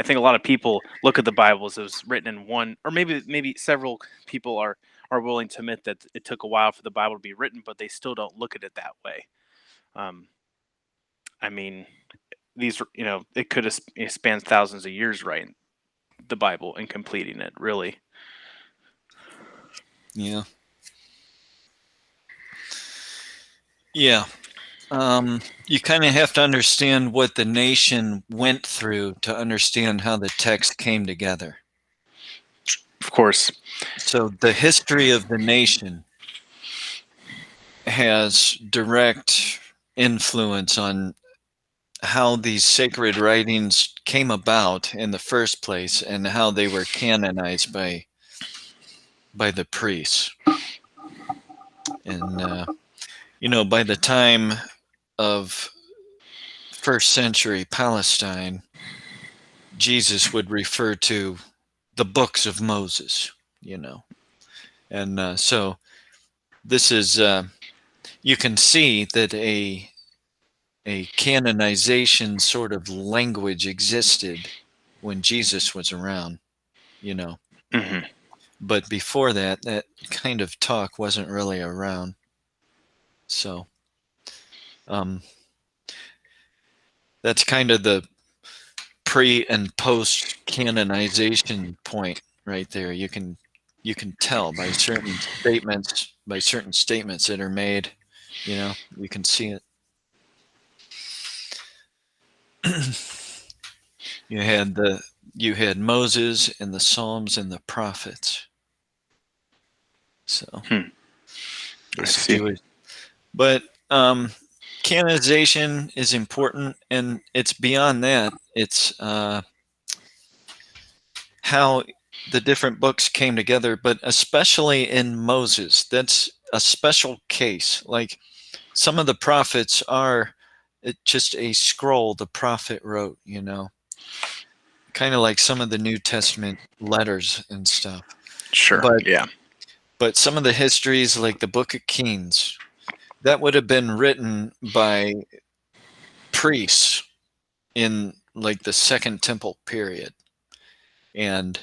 think a lot of people look at the Bible as it was written in one, or maybe several people are willing to admit that it took a while for the Bible to be written, but they still don't look at it that way. Um, I mean, it could have spanned thousands of years writing the Bible and completing it, really. Yeah. Yeah. You kind of have to understand what the nation went through to understand how the text came together. Of course. So the history of the nation has direct influence on how these sacred writings came about in the first place and how they were canonized by the priests. And by the time of first century Palestine, Jesus would refer to the books of Moses, and so this is you can see that a canonization sort of language existed when Jesus was around, Hmm. but before that kind of talk wasn't really around. So that's kind of the pre and post canonization point right there. You can tell by certain statements that are made. You can see it. You had Moses and the Psalms and the prophets. So I this see. Jewish, but canonization is important, and it's beyond that. It's how the different books came together, but especially in Moses, that's a special case. Like some of the prophets are just a scroll the prophet wrote, kind of like some of the New Testament letters and stuff. Sure. But Yeah. some of the histories, like the Book of Kings, that would have been written by priests in like the Second Temple period, and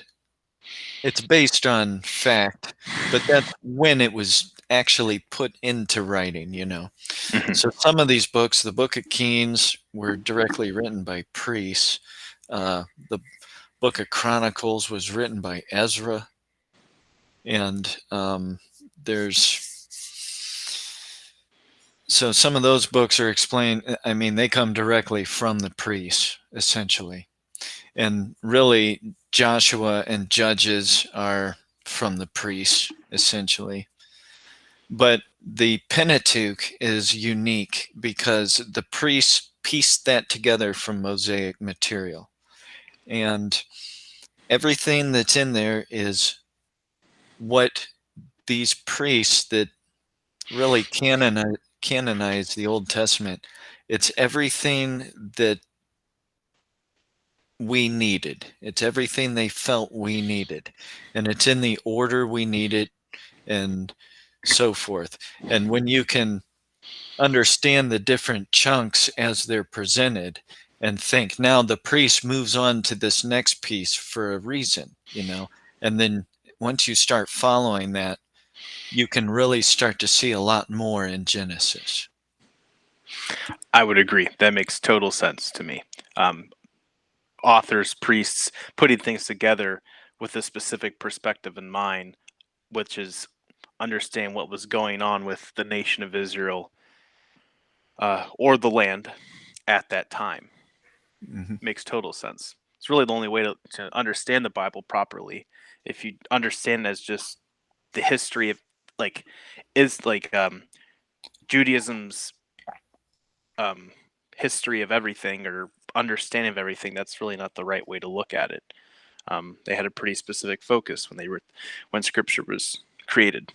it's based on fact, but that's when it was actually put into writing, Hmm. So some of these books, the Book of Kings, were directly written by priests. The Book of Chronicles was written by Ezra, and there's so some of those books are explained. I mean, they come directly from the priests, essentially, and really Joshua and Judges are from the priests, essentially. But the Pentateuch is unique because the priests pieced that together from Mosaic material. And everything that's in there is what these priests that really canonize the Old Testament, it's everything that we needed. It's everything they felt we needed. And it's in the order we need it and so forth. And when you can understand the different chunks as they're presented and think, now the priest moves on to this next piece for a reason, and then once you start following that, you can really start to see a lot more in Genesis. I would agree. That makes total sense to me. Authors, priests, putting things together with a specific perspective in mind, which is understand what was going on with the nation of Israel, or the land at that time. Hmm. Makes total sense. It's really the only way to understand the Bible properly. If you understand it as just the history of, like, is like Judaism's um, history of everything or understanding of everything, that's really not the right way to look at it. They had a pretty specific focus when Scripture was created.